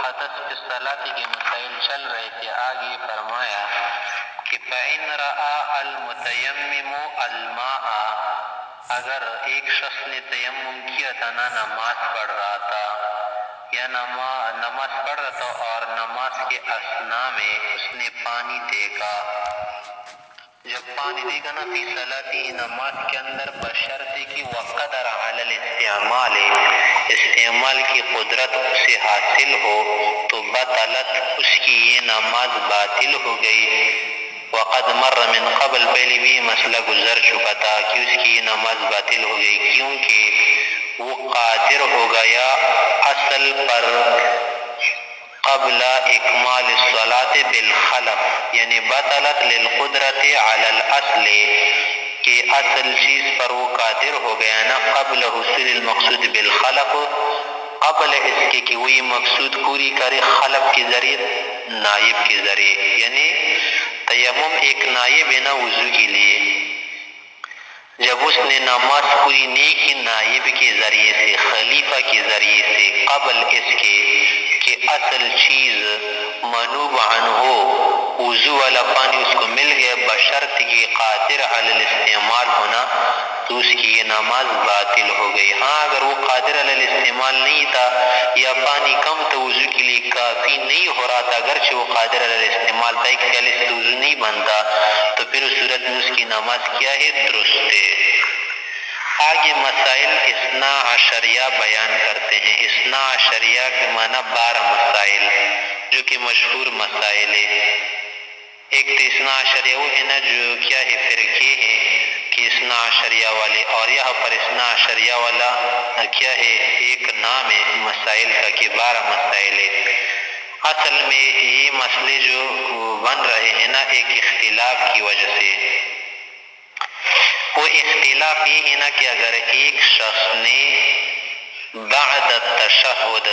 حدث کی صلاۃ کے مسائل چل رہے تھے، آگے فرمایا کہ فَإِنْ رَأَى الْمُتَيَمِّمُ الْمَاءَ، اگر ایک شخص نے تیمم کیا تھا، نہ نماز پڑھ رہا تھا یا نماز پڑھ رہا تھا اور نماز کے اثناء میں اس نے پانی دیکھا، جب پانی دیکھا نا فی صلاتی، نماز کے اندر بشرطے کی وقدر علی استعمال کی قدرت اسے حاصل ہو تو بطلت، اس کی یہ نماز باطل ہو گئی۔ وقد مر من قبل، پہلے بھی مسئلہ گزر چکا تھا کہ اس کی یہ نماز باطل ہو گئی کیونکہ وہ قادر ہو گیا اصل پر قبل اکمال الصلاۃ بالخلق، یعنی بطلت للقدرت علی الاصل، کہ اصل چیز پر وہ قادر ہو گیا نا قبل حصول المقصود بالخلق، قبل اس کے کہ وہی مقصود پوری کرے خلق کے ذریعے، نائب کے ذریعے، یعنی تیمم ایک نائب ہے نا وضو کے لیے، جب اس نے نماز پوری نہیں کی نائب کے ذریعے سے، خلیفہ کے ذریعے سے، قبل اس کے کہ اصل چیز منوب عنہ وضو والا پانی اس کو مل گیا بشرط کی قادر علی الاستعمال ہونا، تو اس کی یہ نماز باطل ہو گئی۔ ہاں اگر وہ قادر علی الاستعمال نہیں تھا یا پانی کم تو وضو کے لیے کافی نہیں ہو رہا تھا، اگرچہ وہ قادر علی الاستعمال تھا، ایک خیال سے وضو نہیں بنتا، تو پھر اس صورت میں اس کی نماز کیا ہے؟ درست ہے۔ آگے مسائل اثنا عشریہ بیان کرتے ہیں۔ اثنا عشریہ کے معنی 12 مسائل، جو کہ مشہور مسائل ہے۔ ایک تو اثنا عشریہ وہ ہے نا جو کیا ہے فرقے ہیں کہ اثنا عشریہ والے، اور یہاں پر اثنا عشریہ والا کیا ہے ایک نام ہے مسائل کا کہ 12 مسائل ہے۔ اصل میں یہ مسئلے جو بن رہے ہیں نا ایک اختلاف کی وجہ سے، وہ اختلاف یہ ہے نا کہ اگر ایک شخص نے بعد التشہد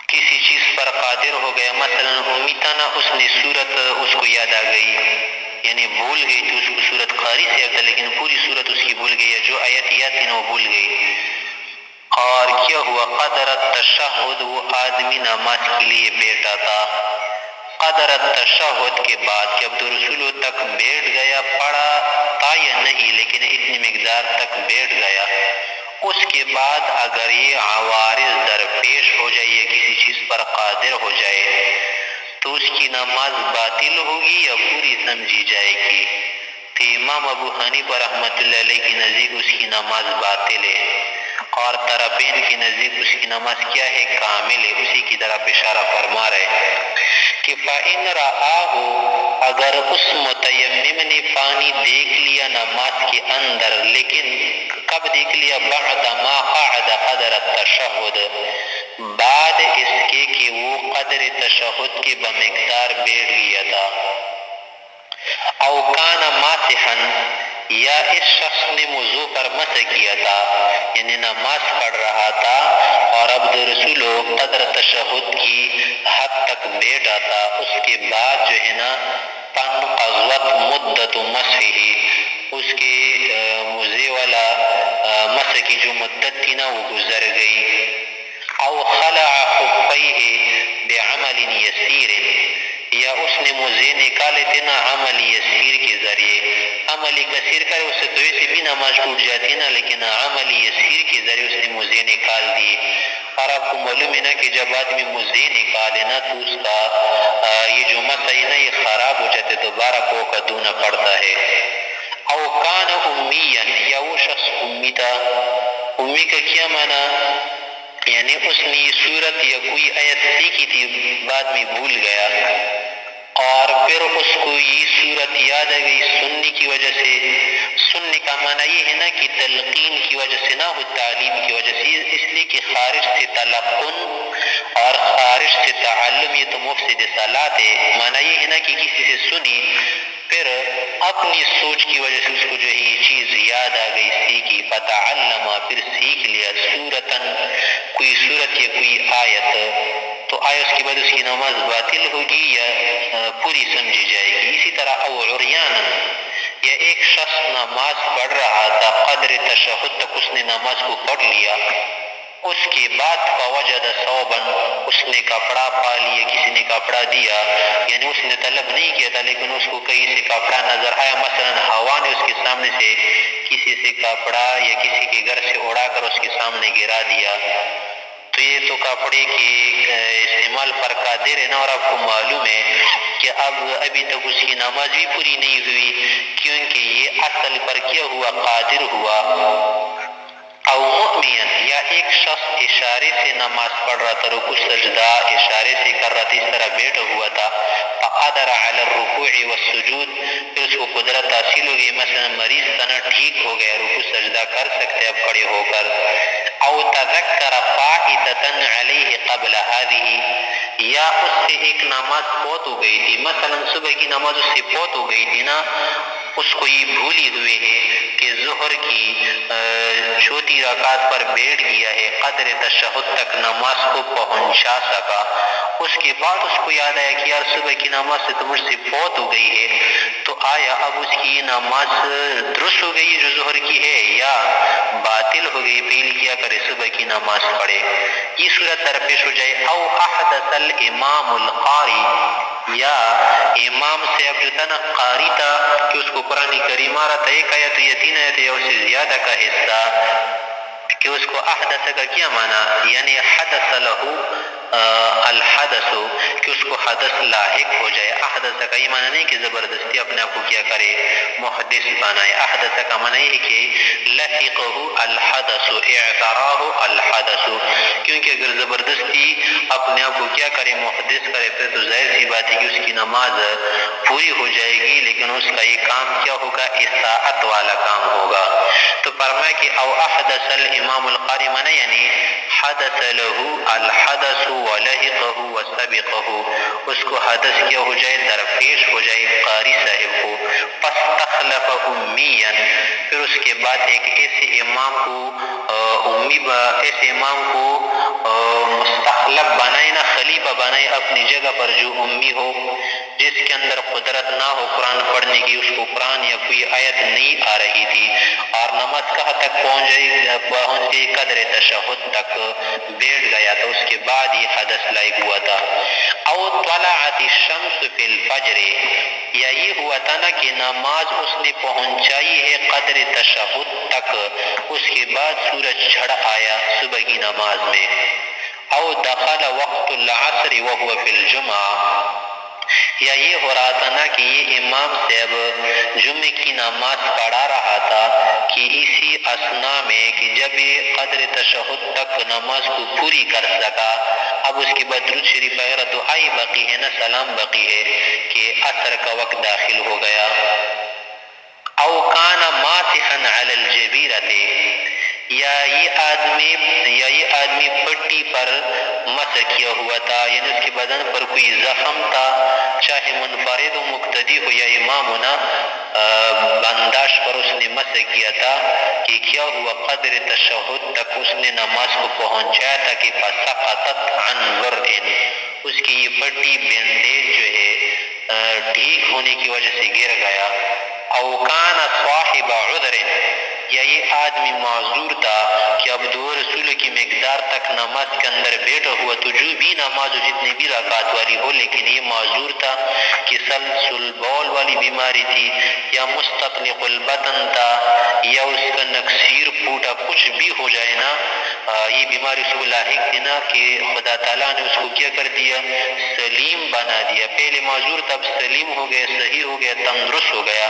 کسی چیز پر قادر ہو گیا، مثلا امیتانا اس نے صورت اس کو یاد آ گئی، یعنی بھول گئی تو اس کو صورت قاری سے آتا لیکن پوری صورت اس کی بھول گئی، یا جو آیت یاد تھی نا وہ بھول گئی، اور کیا ہوا قدر التشہد، وہ آدمی نماز کے لیے بیٹھا تھا، قدر التشہد کے بعد کہ عبد الرسول تک بیٹھ گیا، پڑھا تھا یا نہیں لیکن اتنی مقدار تک بیٹھ گیا، اس کے بعد اگر یہ عوارض درپیش ہو جائے یا کسی چیز پر قادر ہو جائے تو اس کی نماز باطل ہوگی یا پوری سمجھی جائے گی؟ تو امام ابو حنیفہ رحمۃ اللہ علیہ کی نزدیک اس کی نماز باطل ہے، اور طرفین کی نزدیک اس کی نماز کیا ہے؟ کامل ہے۔ اسی کی طرف اشارہ فرما رہے کہ فَإِنْ رَآهُ، اگر اس متیمم نے پانی دیکھ لیا نماز کے اندر، لیکن کب دیکھ لیا؟ بعد ما قعد قدر التشہد، بعد اس کے کہ وہ قدر تشہد کے بمقدار بیٹھ گیا تھا، او کان ماسحا، یا اس شخص نے موضوع پر مسح کیا تھا، یعنی نماز پڑھ رہا تھا اور عبد الرسول قدر تشہد کی حد تک بیٹھا تھا، اس کے بعد جو ہے نا تنقضت مدت مسحہ، اس کے موضوع والا مسح کی جو مدت تھی نا وہ گزر گئی، او خلع خفیہ بعمل یسیر، یا اس نے موزے نکالے تھے نا عمل یسیر کے ذریعے، عمل کثیر کرے اس سے تو ایسے بھی نماز ٹوٹ جاتی نا، لیکن عمل یسیر کے ذریعے اس نے موزے نکال دیے، اور آپ کو معلوم ہے نا کہ جب آدمی موزے نکالے نا تو اس کا یہ جو مسح ہے نا یہ خراب ہو جاتے، دوبارہ کو کا دھونا پڑتا ہے۔ او کان امیا، یا وہ شخص امی تھا، امی کا کیا معنی؟ یعنی اس نے یہ صورت یا کوئی آیت سیکھی تھی بعد میں بھول گیا، اور پھر اس کو یہ صورت یاد آ گئی سننے کی وجہ سے۔ سننے کا معنی یہ ہے نا کہ تلقین کی وجہ سے نہ ہو، تعلیم کی وجہ سے، اس لیے کہ خارج سے تلقن اور خارج سے تعلم یہ تو مفسد صلاۃ ہے، معنی یہ ہے نا کہ کسی سے سنی پھر اپنی سوچ کی وجہ سے اس کو جو ہے یہ چیز یاد آ گئی، سیکھی، فتعلم، پھر سیکھ لیا، سورتاً کوئی صورت یا کوئی آیت، تو آیا اس کے بعد اس کی نماز باطل ہوگی یا پوری سمجھی جائے گی؟ اسی طرح او عریانا، یا ایک شخص نماز پڑھ رہا تھا قدر تشہد تک اس نے نماز کو پڑھ لیا، اس کے بعد فوجد ثوبا، اس نے کپڑا پا لیا، کسی نے کپڑا دیا، یعنی اس نے طلب نہیں کیا تھا لیکن اس کو کہیں سے کپڑا نظر آیا، مثلا ہوا نے اس کے سامنے سے کسی سے کپڑا یا کسی کے گھر سے اڑا کر اس کے سامنے گرا دیا، تو یہ تو کپڑے کے استعمال پر قادر ہے نا، اور آپ کو معلوم ہے کہ ابھی تک اس کی نماز بھی پوری نہیں ہوئی، کیونکہ یہ اصل پر کیا ہوا، قادر ہوا۔ او مؤمن، یا ایک شخص اشارے سے نماز پڑھ رہا تھا، رکوع سجدہ اشارے سے کر رہا تھا، اس طرح بیٹھا ہوا تھا، فقدر علی الرکوع والسجود، پھر اس کو قدرت حاصل ہو گئی، مثلا مریض تھا نا، ٹھیک ہو گیا، رکوع سجدہ کر سکتے اب کھڑے ہو کر، او تذکر فائتۃ علیہ قبل هذه، یا اس سے ایک نماز فوت ہو گئی تھی، مثلا صبح کی نماز اس سے فوت ہو گئی تھی نا، اس کو یہ بھولی ہوئے ہے کہ ظہر کی چوتھی رکعت پر بیٹھ گیا ہے، قدر تشہد تک نماز کو پہنچا سکا، اس کے بعد اس کو یاد آیا کہ یار صبح کی نماز سے تو مجھ سے فوت ہو گئی ہے، تو آیا اب اس کی نماز درست ہو گئی جو ظہر کی ہے یا باطل ہو گئی، فیل کیا کرے، صبح کی نماز پڑھے، یہ صورت درپیش ہو جائے۔ او احدث الامام القاری، یا امام سے اب جو تھا نا قاری تھا کہ اس کو قرآن کریم آ رہا تھا، ایک آیت یا 3 آیت یا اس سے زیادہ کا حصہ، کہ اس کو احدث کا کیا معنی، یعنی حدث لہو الحدث، کہ اس کو حدث لاحق ہو جائے، احدث کا یہ معنی نہیں کہ زبردستی اپنے آپ کو کیا کرے، محدث بنائے، احدث کا معنی یہ کہ لحقہ الحدث، اعتراہ الحدث، کیونکہ اگر زبردستی اپنے آپ کو کیا کرے، محدث کرے، پھر تو ظاہر سی بات ہے کہ اس کی نماز پوری ہو جائے گی، لیکن اس کا یہ کام کیا ہوگا، اساءت والا کام ہوگا۔ تو فرمایا کہ او احدث الامام القاری معنی یعنی حدث له الحدث ولحقه وسبقه، اس کو حدث کیا ہو جائے، درپیش ہو جائے قاری صاحب کو، فاستخلف امیا، پھر اس کے بعد ایک ایسے امام کو ایسے امام کو مستخلف بنائے نا، خلیفہ بنائے اپنی جگہ پر جو امی ہو، جس کے اندر قدرت نہ ہو قرآن پڑھنے کی، اس کو قرآن یا کوئی آیت نہیں آ رہی تھی، اور نماز کہاں تک پہنچ گئی، قدر تشہد تک بیٹھ گیا، تو اس کے بعد یہ حدث لاحق ہوا تھا۔ او طلعت الشمس فی الفجر، یا یہ ہوا تھا نا کہ نماز اس نے پہنچائی ہے قدر تشہد تک، اس کے بعد سورج چڑھ آیا صبح کی نماز میں۔ او دخل وقت العصر وهو فی الجمعہ، یا یہ ہو رہا تھا نا کہ یہ امام صاحب جمعے کی نماز پڑھا رہا تھا کہ اسی اسنا میں کہ جب یہ قدر تشہد تک نماز کو پوری کر سکا، اب اس کے بعد درود شریف وغیرہ دعائی باقی ہے نا، سلام باقی ہے، کہ عصر کا وقت داخل ہو گیا۔ او کان ماسحا علی الجبیرۃ، یا یہ آدمی پٹی پر مسح کیا ہوا تھا، یعنی اس کے بدن پر کوئی زخم تھا، چاہے منفرد و مقتدی ہو یا امام ہونا، بنداش پر اس نے مسح کیا تھا کہ کیا ہوا، قدر تشہد تک اس نے نماز کو پہنچایا تھا کہ فسقطت عن ورء، اس کی یہ پٹی بینڈیج جو ہے ٹھیک ہونے کی وجہ سے گر گیا۔ او کان صاحب عذر، یا یہ آدمی معذور تھا کہ اب دو رسول کی مقدار تک نماز کے اندر بیٹھا ہوا، تو جو بھی نماز ہو جتنی بھی رکعت والی ہو، لیکن یہ معذور تھا کہ سلسل بول والی بیماری تھی، یا مستطلق البطن تھا، یا اس کا نکسیر پھوٹا، کچھ بھی ہو جائے نا، یہ بیماری اس کو لاحق تھی نا، کہ خدا تعالیٰ نے اس کو کیا کر دیا، سلیم بنا دیا، پہلے معذور تھا اب سلیم ہو گیا، صحیح ہو گیا، تندرست ہو گیا،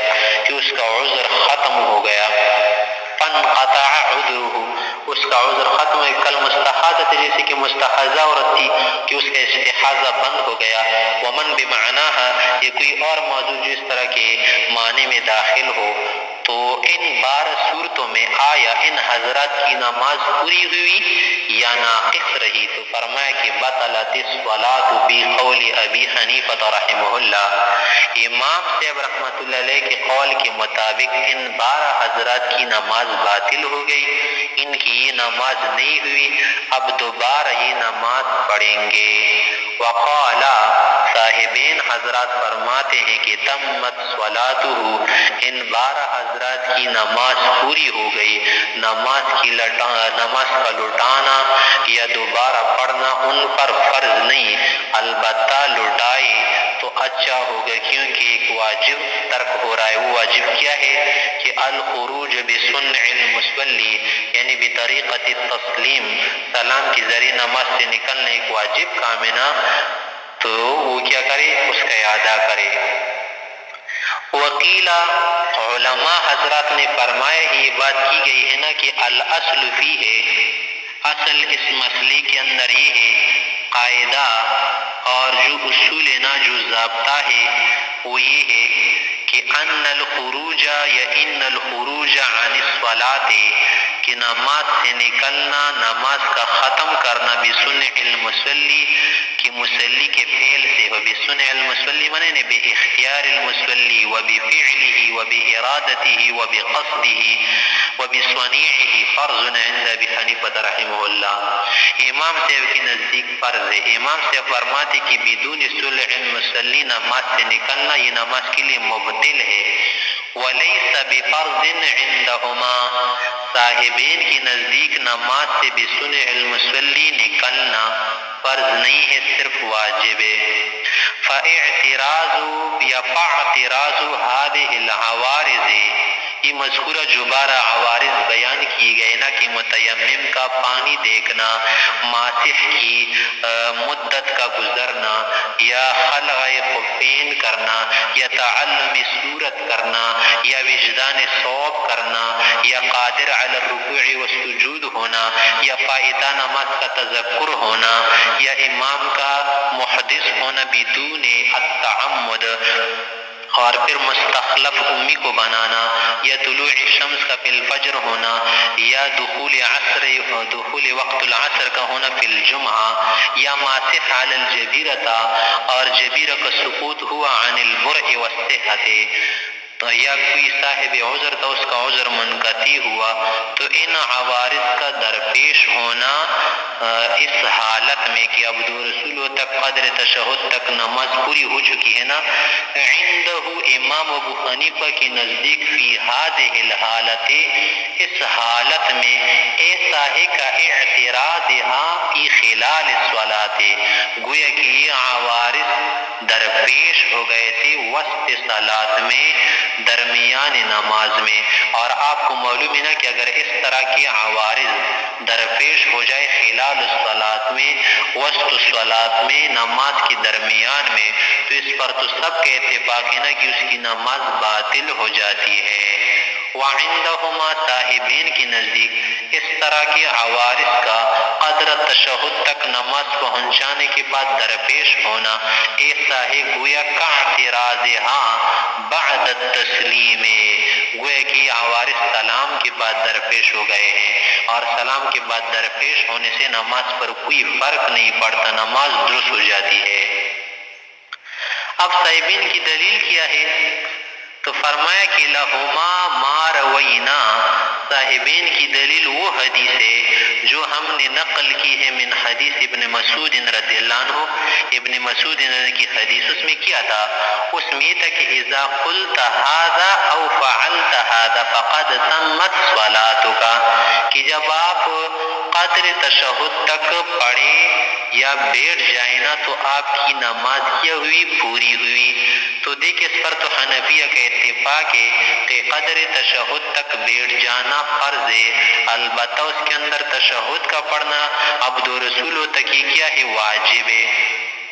کہ اس کا عذر ختم ہو گیا۔ فانقطع عذرہ، اس کا عذر ختم ہے، کل مستحاضہ تھی، جیسے کہ مستحاضہ عورت تھی کہ اس کا استحاضہ بند ہو گیا۔ ومن بمعناہا، یہ کوئی اور موضوع جو اس طرح کے معنی میں داخل ہو، تو ان 12 صورتوں میں آیا ان حضرات کی نماز پوری ہوئی یا ناقص رہی، تو فرمایا کہ بطلت الصلاۃ فی قول ابی حنیفہ رحمہ اللہ، امام صاحب رحمۃ اللہ علیہ کے قول کے مطابق ان 12 حضرات کی نماز باطل ہو گئی، ان کی یہ نماز نہیں ہوئی، اب دوبارہ یہ نماز پڑھیں گے۔ وقال صاحبین حضرات فرماتے ہیں کہ تمت صلاتہ، ان 12 حضرات کی نماز پوری ہو گئی، نماز کا لٹانا یا دوبارہ پڑھنا ان پر فرض نہیں، البتہ لٹائے تو اچھا ہوگا، کیونکہ ایک واجب ترک ہو رہا ہے۔ وہ واجب کیا ہے کہ الخروج بسنع المصلی، یعنی بطریقت التسلیم، سلام کے ذریعے نماز سے نکلنا ایک واجب کام ہے نا، تو وہ کیا کرے، اس کا ادا کرے۔ وکیل علماء حضرات نے فرمایا، یہ بات کی گئی ہے نا کہ الاصل فی ہے، اصل اس مسئلے کے اندر یہ ہے، قاعدہ اور جو اصول ہے نا، جو ضابطہ ہے وہ یہ ہے کہ ان الخروج یا ان الخروج عن الصلاۃ، کہ نماز سے نکلنا، نماز کا ختم کرنا، بسنع المصلی، کہ مصلی کے فعل سے، و بسنع المصلی معنی بے اختیار المصلی، و بفعله و بارادته و بقصده و بصنیعه، فرض عند ابی حنیفہ رحمہ اللہ۔ امام صاحب کے نزدیک فرض ہے۔ امام صاحب فرماتے کہ بدون صلح المصلی نماز سے نکلنا یہ نماز کے لیے مبطل ہے، ولیس بفرض عندهما، صاحبین کے نزدیک نماز سے بسنع المصلی نکلنا فرض نہیں ہے، صرف واجب ہے۔ فاعتراض یا فاعتراض هذه العوارض، یہ مذکورہ جو 12 عوارض بیان کیے گئے نا، کہ متیمم کا پانی دیکھنا، ماسح کی مدت کا گزرنا، یا خلع خفین کرنا، یا تعلم صورت کرنا، یا وجدان صوب کرنا، یا قادر علی الرکوع والسجود ہونا، یا فائتہ نماز کا تذکر ہونا، یا امام کا محدث ہونا بدون التعمد، اور پھر مستخلف امی کو بنانا، یا طلوع شمس کا فی الفجر ہونا، یا دخول وقت العصر کا ہونا فی الجمعہ، یا ماسح علی الجبیرہ، اور جبیرہ کا سقوط ہوا عن البرء والصحۃ، تو یا کوئی صاحب عذر تھا اس کا عذر منقطع ہوا، تو ان عوارض کا درپیش ہونا اس حالت میں کہ اب دو رسولوں تک قدر تشہد تک نماز پوری ہو چکی ہے نا، عندہ امام ابو حنیفہ کے نزدیک فی هذه الحالت، اس حالت میں ایسا ہے کا اعتراضها فی خلال الصلاۃ، گویا کہ یہ عوارض درپیش ہو گئے تھے وسط صلاۃ میں، درمیان نماز میں، اور آپ کو معلوم ہے نا کہ اگر اس طرح کی عوارض درپیش ہو جائے خلال الصلاۃ میں، وسط الصلاۃ میں، نماز کے درمیان میں، تو اس پر تو سب کے اتفاق ہے نا کہ اس کی نماز باطل ہو جاتی ہے۔ وعندہما، صاحبین کے نزدیک اس طرح کے عوارض کا قدر تشہد تک نماز پہنچانے کے بعد درپیش ہونا ایسا ہے گویا کاعتراضها بعد التسلیم، گویا کہ یہ عوارض سلام کے بعد درپیش ہو گئے ہیں، اور سلام کے بعد درپیش ہونے سے نماز پر کوئی فرق نہیں پڑتا، نماز درست ہو جاتی ہے۔ اب صاحبین کی دلیل کیا ہے؟ تو فرمایا کہ لہما ما روینا، صاحبین کی دلیل وہ حدیث ہے جو ہم نے نقل کی ہے من حدیث ابن مسعود رضی اللہ عنہ، ابن مسعود کی حدیث، اس میں کیا تھا؟ اس میں تھا کہ اذا قلت هذا او فعلت هذا فقد تمت صلاتک، کہ جب آپ قدر تشہد تک پڑھیں یا بیٹھ جائیں نا تو آپ کی نماز کیا ہوئی؟ پوری ہوئی۔ تو دیکھ اس پر تو حنفیہ کا اتفاق ہے کہ قدر تشہد تک بیٹھ جانا فرض ہے، البتہ اس کے اندر تشہد کا پڑھنا عبد و رسول تک ہی کیا ہے؟ واجب ہے۔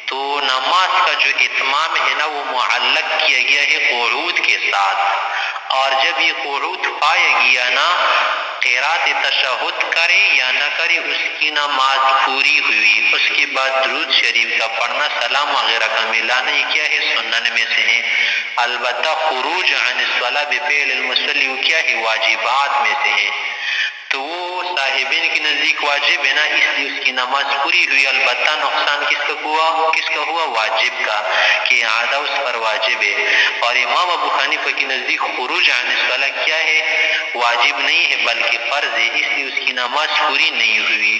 تو نماز کا جو اتمام ہے نا وہ معلق کیا گیا ہے قعود کے ساتھ، اور جب یہ قعود پایا گیا نا، قرات تشہد کرے یا نہ کرے اس کی نماز پوری ہوئی۔ اس کے بعد درود شریف کا پڑھنا، سلام وغیرہ کا ملانا، یہ کیا ہے؟ سنن میں سے ہے، البتہ خروج عن الصلاۃ بفعل المصلی وہ کیا ہے؟ واجبات میں سے ہے۔ تو وہ صاحبین کے نزدیک واجب ہے نا، اس لیے اس کی نماز پوری ہوئی، البتہ نقصان کس کا ہوا؟ واجب کا، کہ اعادہ اس پر واجب ہے۔ اور امام ابو حنیفہ کے نزدیک خروج عن الصلاۃ کیا ہے؟ واجب نہیں ہے بلکہ فرض ہے، اس لیے اس کی نماز پوری نہیں ہوئی۔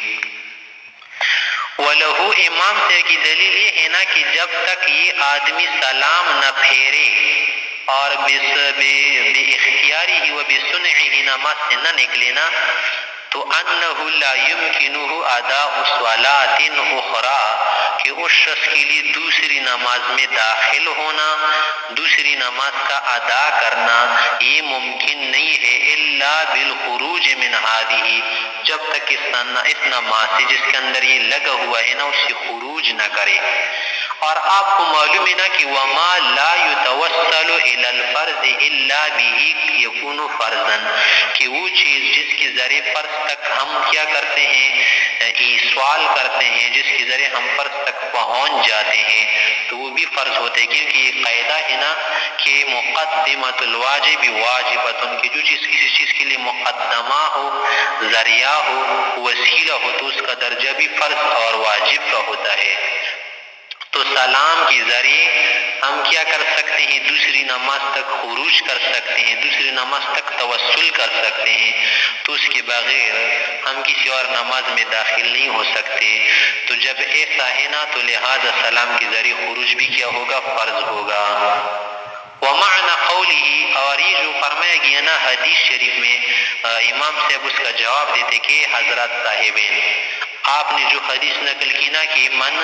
وَلَهُ امام سے کی دلیل یہ ہے نا کہ جب تک یہ آدمی سلام نہ پھیرے اور بے اختیاری ہی و بے سنعی ہی نماز سے نہ نکلے نا، تو انہ لا یمکنہ اداء صلاۃ اخری، کہ اس شخص کے لیے دوسری نماز میں داخل ہونا، دوسری نماز کا ادا کرنا یہ ممکن نہیں ہے، الا بالخروج من ہذہ، جب تک اس نماز سے جس کے اندر یہ لگا ہوا ہے نا اس سے خروج نہ کرے۔ اور آپ کو معلوم ہے نا کہ وما لا يتوسل الى الفرض الا به يكون فرضا، کہ وہ چیز جس کے ذریعے فرض تک ہم کیا کرتے ہیں، سوال کرتے ہیں، جس کے ذریعے ہم فرض تک پہنچ جاتے ہیں تو وہ بھی فرض ہوتے ہیں، کیونکہ یہ قاعدہ ہے نا کہ مقدمۃ الواجب واجبۃ، کہ جو چیز کسی چیز کے لیے مقدمہ ہو، ذریعہ ہو، وسیلہ ہو تو اس کا درجہ بھی فرض اور واجب کا ہوتا ہے۔ تو سلام کے ذریعے ہم کیا کر سکتے ہیں، دوسری نماز تک خروج کر سکتے ہیں، دوسری نماز تک توسل کر سکتے ہیں، تو اس کے بغیر ہم کسی اور نماز میں داخل نہیں ہو سکتے۔ تو جب ایسا ہے نا تو لہذا سلام کے ذریعے خروج بھی کیا ہوگا؟ فرض ہوگا۔ ومعنى قوله، اور یہ جو فرمایا گیا نا حدیث شریف میں، امام صاحب اس کا جواب دیتے کہ حضرات صاحبین، آپ نے جو حدیث نقل کی نا کہ من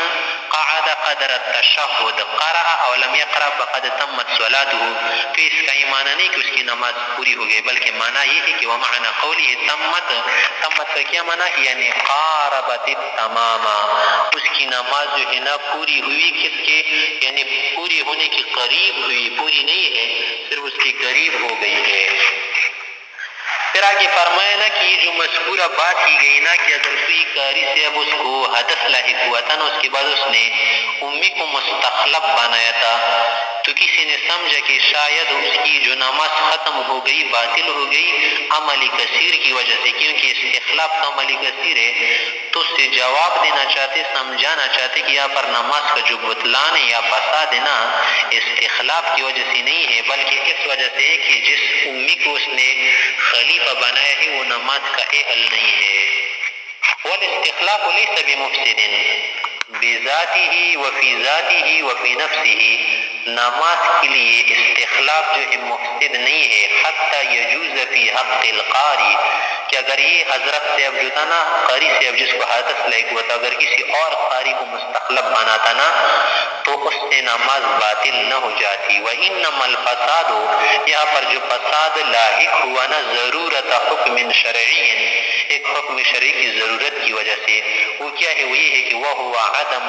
قعد قدر التشہد قرأ او لم يقرأ فقد تمت صلاته، تو اس کا یہ معنی نہیں کہ اس کی نماز پوری ہو گئی، بلکہ معنی یہ ہے کہ ومعنى قوله تمت کا کیا معنی؟ یعنی قاربت التمام، اس کی نماز جو ہے نا پوری ہوئی، کس کے؟ یعنی پوری ہونے کے قریب ہوئی، پوری نہیں ہے، صرف اس کے قریب ہو گئی ہے۔ پھر آگے فرمایا نا کہ یہ جو مذکورہ بات کی گئی نا کہ اگر کوئی قاری سے اب اس کو حدث لاحق ہوا تھا نا، اس کے بعد اس نے امی کو مستخلف بنایا تھا، تو کسی نے سمجھا کہ شاید اس کی جو نماز ختم ہو گئی، باطل ہو گئی عملی کثیر کی وجہ سے، کیونکہ استخلاف تو عملی کثیر ہے، تو اس سے جواب دینا چاہتے، سمجھانا چاہتے کہ یہاں پر نماز کا جو بطلان ہے یا فساد ہے نا استخلاف کی وجہ سے نہیں ہے، بلکہ اس وجہ سے ہے کہ جس امی کو اس نے خلیفہ بنایا ہے وہ نماز کا اہل نہیں ہے۔ والاستخلاف ليس بمفسد بذاته وفي ذاته وفي نفسه، نماز کے لیے استخلاف جو ہے مفسد نہیں ہے، حتی یجوز فی حق القاری، کہ اگر یہ حضرت سے اب جو تھا نا قاری سے اب جس کو حدث لاحق ہوا تھا اگر کسی اور قاری کو مستخلف بناتا نا تو اس سے نماز باطل نہ ہو جاتی۔ وانما الفساد، یہاں پر جو فساد لاحق ہوا نا ضرورت حکم شرعی، ایک حکم شرعی کی ضرورت کی وجہ سے، وہ کیا ہے؟ وہ یہ ہے کہ وہ عدم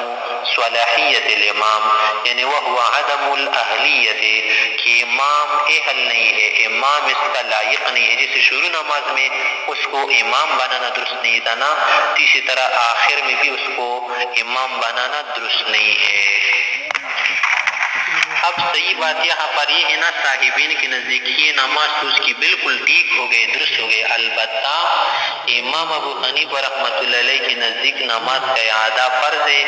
صلاحیت الامام، یعنی وہ عدم الاہلیت، کہ امام اہل نہیں ہے، امام اس کا لائق نہیں ہے، جیسے شروع نماز میں اس کو امام بنانا درست نہیں تھا نا، اسی طرح آخر میں بھی اس کو امام بنانا درست نہیں ہے۔ اب صحیح بات یہاں پر یہ ہے نا صاحبین کے نزدیک یہ نماز تو اس کی بالکل ٹھیک ہو گئی، درست ہو گئی، البتہ امام ابو حنیفہ رحمۃ اللہ علیہ کے نزدیک نماز کا اعادہ فرض ہے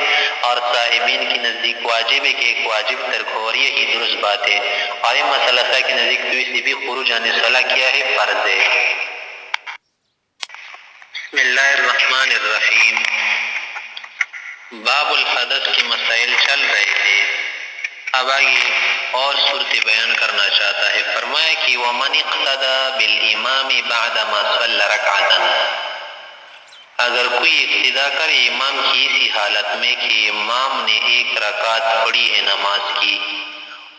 اور صاحبین کے نزدیک واجب ہے کہ ایک واجب ترک ہو، اور یہی درست بات ہے۔ اور یہ مسئلہ کے نزدیک تو اس سے بھی خروج عن الصلاۃ کیا ہے؟ فرض ہے۔ بسم اللہ الرحمن الرحیم، باب الحدث کے مسائل چل رہے تھے، اب آگے اور صورت بیان کرنا چاہتا ہے۔ فرمایا کہ وَمَنِ اقْتَدَى بِالْإِمَامِ بَعْدَمَا صَلَّى رَكْعَةً، اگر کوئی اقتداء کرے امام کی اسی حالت میں کہ امام نے ایک رکعت پڑھی ہے نماز کی،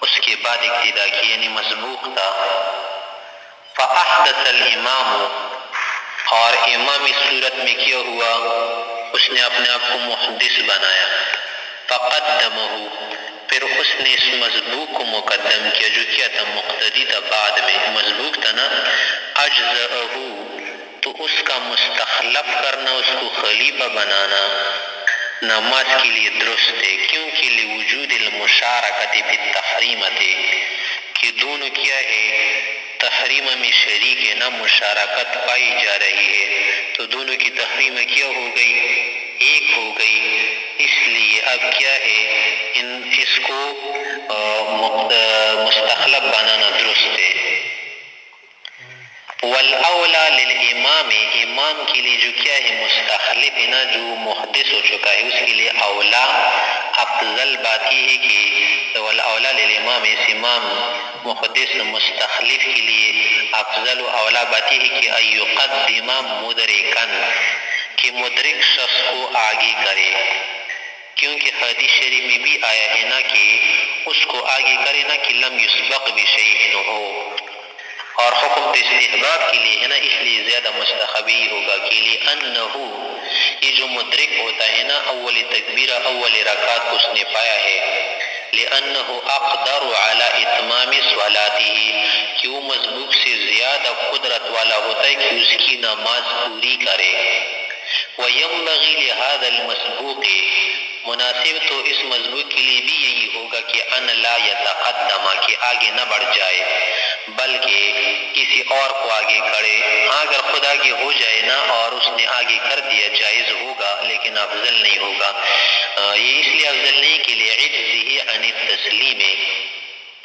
اس کے بعد اقتداء کی یعنی مسبوق تھا، فَأَحْدَثَ الْإِمَامُ، اور امام اس صورت میں کیا ہوا؟ اس نے اپنے آپ کو محدث بنایا، فَقَدَّمَهُ، پھر اس نے اس مسبوق کو مقدم کیا، جو کیا تھا؟ مقتدی تھا، بعد میں مسبوق تھا نا، اجزأہ، تو اس کا مستخلف کرنا، اس کو خلیفہ بنانا نماز کے لیے درست ہے، کیونکہ لوجود المشارکت فی التحریمۃ، کہ کہ دونوں کیا ہے تحریم میں شریک ہے نا مشارکت پائی جا رہی ہے، تو دونوں کی تحریم کیا ہو گئی؟ ایک ہو گئی۔ اس لیے اب کیا ہے اس کو مستخلف بنانا درست ہے۔ والاولا للامام، امام کے لیے جو کیا ہے مستخلف ہے نا، جو محدث ہو چکا ہے، اس کے لیے اولا افضل بات یہ ہے کہ والاولا للامام، اس امام محدث مستخلف کے لیے افضل و اولا بات یہ ہے کہ ایقدم مدرکن، کہ مدرک شخص کو آگے کرے، کیونکہ حدیث شریف میں بھی آیا ہے نا کہ اس کو آگے کرے نا کہ لم یسبق بشیء ہو، اور حکم تو استحباب کے لیے ہے نا، اس لیے زیادہ مستحب ہی ہوگا کہ لأنہ، یہ جو مدرک ہوتا ہے نا اول تکبیرہ اول رکعت اس نے پایا ہے، لأنہ اقدر علی اتمام صلاته، کہ وہ مسبوق سے زیادہ قدرت والا ہوتا ہے کہ اس کی نماز پوری کرے۔ وَيَنْبَغِي لِهَذَا الْمَسْبُوقِ، مناسب تو اس مسبوق کے لیے بھی یہی ہوگا کہ ان لا یتقدم، کہ آگے نہ بڑھ جائے بلکہ کسی اور کو آگے کرے۔ اگر خود آگے ہو جائے نا اور اس نے آگے کر دیا جائز ہوگا لیکن افضل نہیں ہوگا۔ یہ اس لیے افضل نہیں کہ لعجزہ عن التسلیم،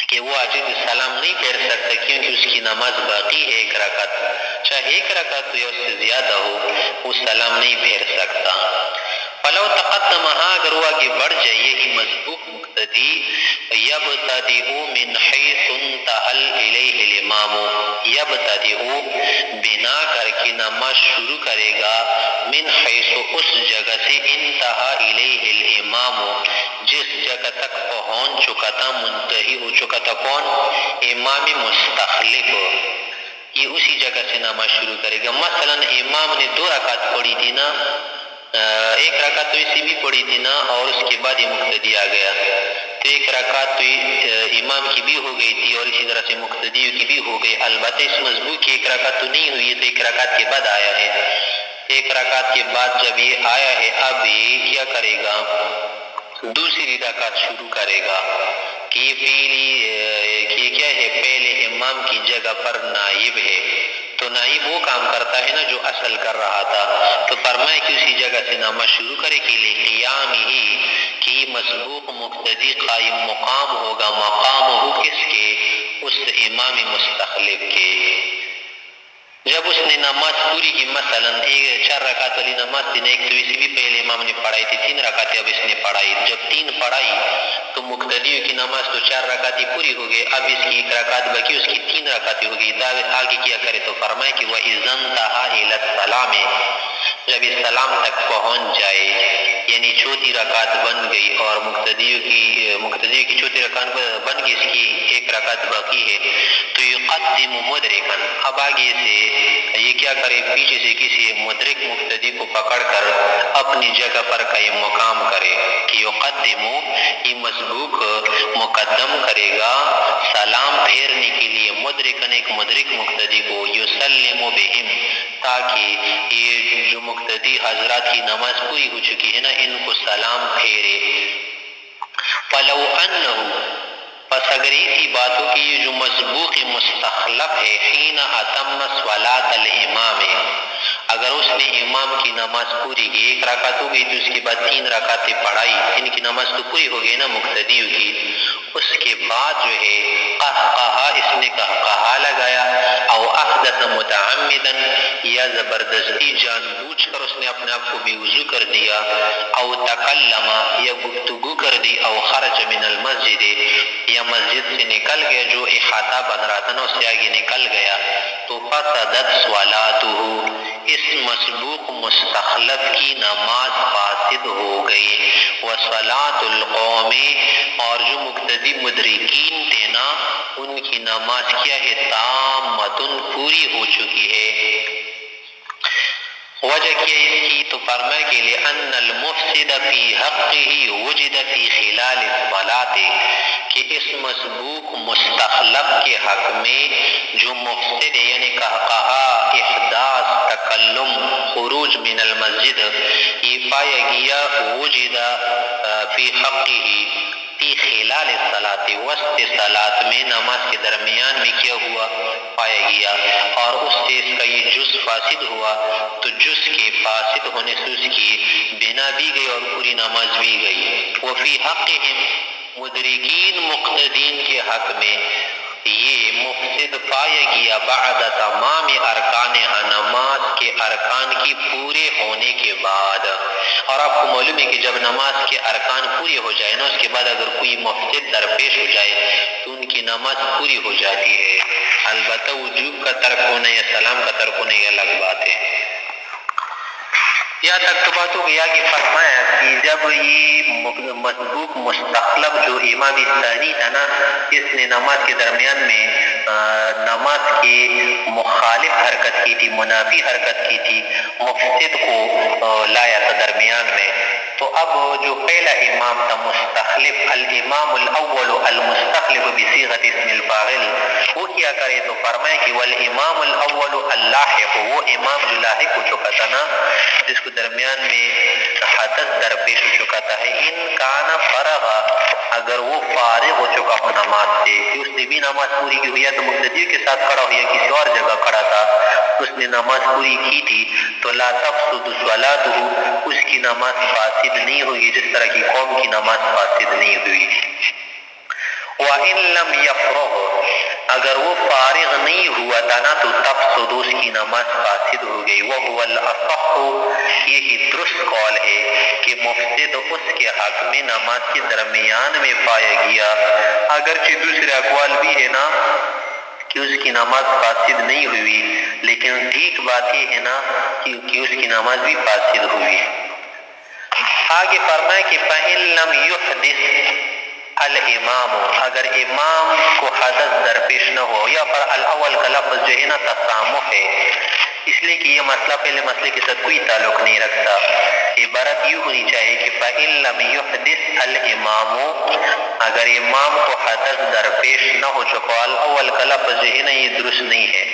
کہ وہ عاجز سلام نہیں پھیر سکتا کیونکہ اس کی نماز باقی ہے ایک رکعت، چاہے ایک رکعت ہو یا اس سے زیادہ ہو، وہ سلام نہیں پھیر سکتا۔ فلو تقدم، اگر وہ آگے بڑھ جائے یہی مسبوق مقتدی، یبتدئ من حیث انتہى الیہ الامام، یبتدئ بنا کر کے نماز شروع کرے گا، من حیث اس جگہ سے انتہى الیہ الامام، جس جگہ تک پہنچ چکا تھا، منتہی ہو چکا تھا کون؟ امام مستخلف، یہ اسی جگہ سے نماز شروع کرے گا۔ مثلا امام نے 2 رکعت پڑھی تھی نا، ایک رکعت تو اسی بھی پڑھی تھی نا اور اس کے بعد یہ مقتدی آ گیا، تو ایک رکعت تو امام کی بھی ہو گئی تھی اور اسی طرح سے مقتدی کی بھی ہو گئی، البتہ اس مسبوق کی ایک رکعت تو نہیں ہوئی، تو ایک رکعت کے بعد آیا ہے۔ ایک رکعت کے بعد جب یہ آیا ہے اب یہ کیا کرے گا؟ دوسری رکعت شروع کرے گا کہ یہ کیا ہے پہلے امام کی جگہ پر نائب ہے، تو نائب وہ کام کرتا ہے نا جو اصل کر رہا تھا، تو فرمائے کہ اسی جگہ سے نماز شروع کرے کہ لقیام ہی، کہ مسبوق مقتدی قائم مقام ہوگا، مقام ہو کس کے؟ اس امام مستخلف کے۔ جب اس نے نماز پوری کی، مثلا 4 رکعت والی نماز تھی، ایک تو اسی بھی پہلے امام نے پڑھائی تھی، 3 رکعتیں اب اس نے پڑھائی، جب 3 پڑھائی تو مقتدیوں کی نماز تو 4 رکعتیں پوری ہو گئی، اب اس کی 1 رکعت باقی، اس کی 3 رکعتیں ہو گئی، آگے کیا کرے؟ تو فرمائے کہ وَإِذَا انْتَهَى إِلَى السَّلَامِ، جب اس سلام تک پہنچ جائے، یعنی چوتھی رکعت بن گئی اور مقتدیوں کی چوتھی رکعت بن گئی، اس کی 1 رکعت باقی ہے، تو یقدم مدرکن، اب آگے سے یہ کیا کرے؟ پیچھے سے کسی مدرک مقتدی کو پکڑ کر اپنی جگہ پر قائم مقام کرے، کہ یقدم، یہ مسبوق مقدم کرے گا سلام پھیرنے کے لیے، مدرکن، ایک مدرک مقتدی کو، یسلم بہم، تاکہ یہ جو مقتدی حضرات کی نماز پوری ہو چکی ہے نا ان کو سلام پھیرے۔ فلو انہ، پس اگر ایسی بات ہو کہ یہ جو مسبوق مستخلف ہے، حین اتم صلاۃ الامام، اگر اس نے امام کی نماز پوری کی، 1 رکعت ہو گئی تو اس کے بعد 3 رکعتیں پڑھائی، ان کی نماز تو پوری ہو گئی نا مقتدیوں کی، اس کے بعد جو ہے قہقہا، اس نے قہقہا لگایا، او احدث متعمدا، یا زبردستی جان بوجھ کر اس نے اپنے آپ کو بے وضو کر دیا، او تکلم، یا گفتگو کر دی، او خرج من المسجد، یا مسجد سے نکل گیا، جو احاطہ بن رہا تھا نا اس سے آگے نکل گیا، تو فسدت صلاتہ، اس مسبوق مستخلف کی نماز فاسد ہو گئی، وصلاۃ القوم، اور جو مقتدی مدرکین تھے نا ان کی نماز کیا ہے؟ تامۃ، پوری ہو چکی ہے۔ وجہ کیا اس کی؟ تو فرمائے کہ لأن المفسد فی حقہ وجد فی خلال الصلاۃ، کہ اس مسبوق مستخلف کے حق میں جو مفسد ہے، یعنی قہقہا، احداث، تکلم، خروج من المسجد، یہ پایا گیا وجد فی حقہ، فی خلال الصلاۃ وسط صلاۃ میں نماز کے درمیان میں کیا ہوا پایا گیا اور اس سے اس کا یہ جز فاسد ہوا تو جز کے فاسد ہونے سے اس کی بنا بھی گئی اور پوری نماز بھی گئی۔ وفی حقہم مدرکین مقتدین کے حق میں یہ مفسد پایا گیا بعد تمام ارکانہا نماز کے ارکان کی پورے ہونے کے بعد۔ اور آپ کو معلوم ہے کہ جب نماز کے ارکان پورے ہو جائے نا اس کے بعد اگر کوئی مفسد درپیش ہو جائے تو ان کی نماز پوری ہو جاتی ہے۔ البتہ وجوب کا ترک ہونا یا سلام کا ترک ہونا یہ الگ بات ہے۔ یہاں تک تو بات ہو گیا کہ فرمایا کہ جب یہ مسبوق مستقلب جو امام ثانی تھا نا اس نے نماز کے درمیان میں نماز کے مخالف حرکت کی تھی، منافی حرکت کی تھی، مفسد کو لایا تھا درمیان میں، تو اب جو پہلا امام تھا مستخلف الامام الاول المستخلف بصیغۃ اسم الفاعل وہ کیا کرے تو فرمائے کہ والامام الاول اللاحق وہ امام جو لاحق ہو چکا تھا نا جس کو درمیان میں حدث درپیش ہو چکا تھا ان کانا فرغا اگر وہ فارغ ہو چکا ہو نماز سے کہ اس نے بھی نماز پوری کی ہوئی تو مقتدی کے ساتھ کھڑا ہو یا کسی اور جگہ کھڑا تھا اس نے نماز پوری کی تھی تو لا تفسد صلاتہ اس کی نماز فاسد نہیں ہوئی جس طرح کی قوم کی نماز فاسد نہیں ہوئی۔ وَإِن لَمْ يَفْرُغْ اگر وہ فارغ نہیں ہوا تھا نا تو تفسد اس کی نماز فاسد ہو گئی۔ وَهُوَ الْأَصَحُّ یہی درست قول ہے کہ مفسد اس کے حق میں نماز کے درمیان میں پایا گیا، اگرچہ دوسرے اقوال بھی ہے نا کہ اس کی نماز فاسد نہیں ہوئی لیکن ٹھیک بات یہ ہے نا کہ اس کی نماز بھی فاسد ہوئی۔ آگے فرمائے کہ فَإِن لَمْ يُحْدِثْ الامام اگر امام کو حدث درپیش نہ ہو یا پر الاول کا لفظ جو ہے نا تسامح ہے اس لیے کہ یہ مسئلہ پہلے مسئلے کے ساتھ کوئی تعلق نہیں رکھتا، عبارت یوں ہونی چاہیے کہ فَإِن لَمْ يُحْدِثْ الامام اگر امام کو حدث درپیش نہ ہو چکا الاول کا لفظ جو ہے نا یہ درست نہیں ہے،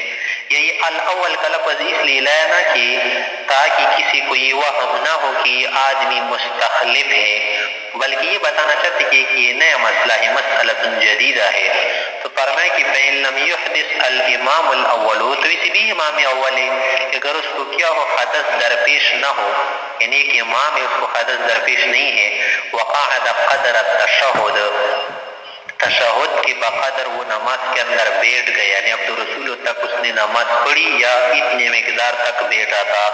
یہ الاول کا لفظ اس لیے لایا نا کہ تاکہ کسی کو یہ وہم نہ ہو کہ یہ آدمی مستخلف ہے بلکہ یہ بتانا چاہتے کہ یہ نیا مسئلہ ہے، مسئلہ جدیدہ ہے۔ تو فرمائے کہ فَإِن لَمْ يُحْدِثْ الْإِمَامُ الْأَوَّلُ تو اسی بھی امام اول ہے کہ اگر اس کو کیا ہو حدث درپیش نہ ہو یعنی ایک امام ہے اس کو حدث درپیش نہیں ہے وقعد قدر التشہد تشہد کے بقدر وہ نماز کے اندر بیٹھ گیا یعنی عبد الرسول تک اس نے نماز پڑھی یا اتنے مقدار تک بیٹھا تھا،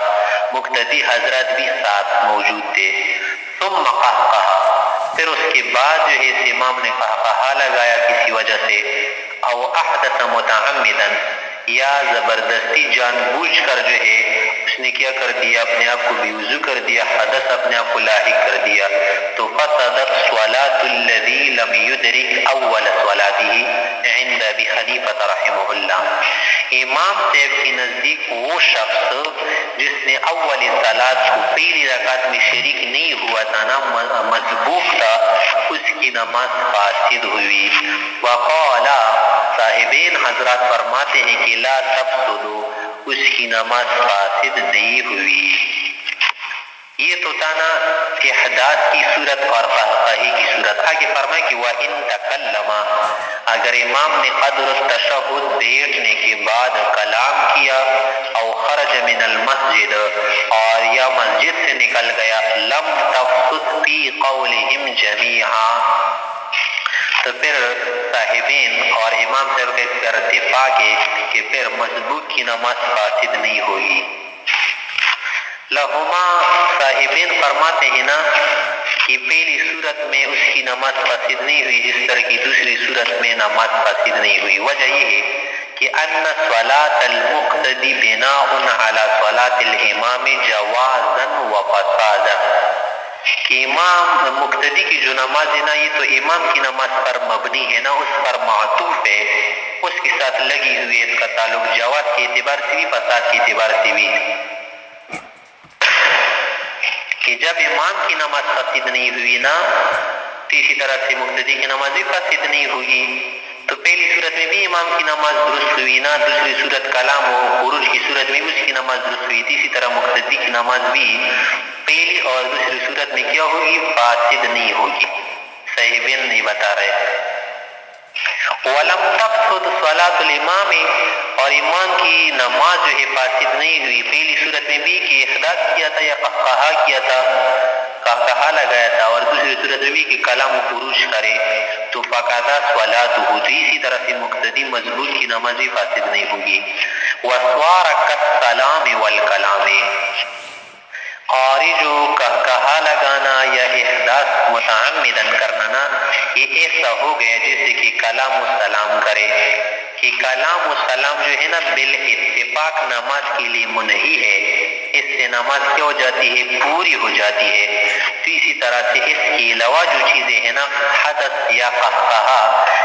مقتدی حضرات بھی ساتھ موجود تھے، ثم قہقہا پھر اس کے بعد جو ہے اس امام نے قہقہا لگایا کسی وجہ سے او احدث متعمدا یا زبردستی جان بوجھ کر جو ہے اس نے کیا کر دیا اپنے آپ کو بے وضو کر دیا، حدث اپنے آپ کو لاحق کر دیا تو فسدت صلاة الذی لم یدرک اول صلاته عند ابی حنیفہ رحمہ اللہ امام صاحب کے نزدیک وہ شخص جس نے اول صلاة کو پہلی رکعت میں شریک نہیں ہوا تھا نا مسبوق تھا اس کی نماز فاسد ہوئی۔ وقال صاحبین حضرات فرماتے ہیں کہ لا تفسدو اس کی نماز فاسد نہیں ہوئی۔ یہ تو تھا نا احداث کی صورت اور قہقہی کی صورت۔ آگے فرمائے کہ وَإِن تَكَلَّمَ اگر امام نے قدر التشہد بیٹھنے کے بعد کلام کیا او خرج من المسجد اور یا مسجد سے نکل گیا لم تفسد فی قولہم جمیعا تو پھر صاحبین اور امام صاحب کا اتفاق ہے کہ پھر مسبوق کی نماز فاسد نہیں ہوگی۔ لہما صاحبین فرماتے ہیں نا کہ پہلی صورت میں اس کی نماز فاسد نہیں ہوئی جس طرح کی دوسری صورت میں نماز فاسد نہیں ہوئی۔ وجہ یہ ہے کہ ان صلاة المقتدی بناء علی صلاة الامام جوازا و فسادا کہ امام مقتدی کی جو نماز ہے نا یہ تو امام کی نماز پر مبنی ہے نا اس پر معطوف ہے، اس کے ساتھ لگی ہوئی ہے، اس کا تعلق جواز کے اعتبار سے بھی فساد کے اعتبار سے بھی کہ جب امام کی نماز فاسد نہیں ہوئی نا تو اسی طرح سے مقتدی کی نماز بھی فاسد نہیں ہوگی۔ تو پہلی صورت میں بھی امام کی نماز درست ہوئی نا، دوسری صورت کلام و خروج کی صورت میں بھی اس کی نماز درست ہوئی تھی، اسی طرح مقتدی کی نماز بھی پہلی اور دوسری صورت میں کیا ہوگی فاسد نہیں ہوگی۔ صاحبین نہیں بتا رہے. وَلَمْ تَفْسُدْ صَلَاةُ الْإِمَامِ اور امام کی نماز جو ہے فاسد نہیں ہوئی. پہلی صورت میں بھی کہ احداث کیا تھا یا قہقہا کیا تھا، قہقہا لگایا تھا، اور دوسری صورت میں بھی کہ کلام و خروج کرے تو فَقَضَا صَلَاتُهُ، تو اسی طرح سے مقتدی مضبوط کی نماز بھی فاسد نہیں ہوگی. وَصَارَ كَالسَّلَامِ وَالْكَلَامِ اور جو کہا لگانا یا احداث متعمدن کرنا نا، یہ ایسا ہو گیا جیسے کہ کلام و سلام کرے، کہ کلام و سلام جو ہے نا بالاتفاق نماز کے لیے منہی ہے، اس سے نماز کیا ہو جاتی ہے؟ پوری ہو جاتی ہے. تو اسی طرح سے اس کے علاوہ جو چیزیں ہیں نا، حدث یا قہقہا،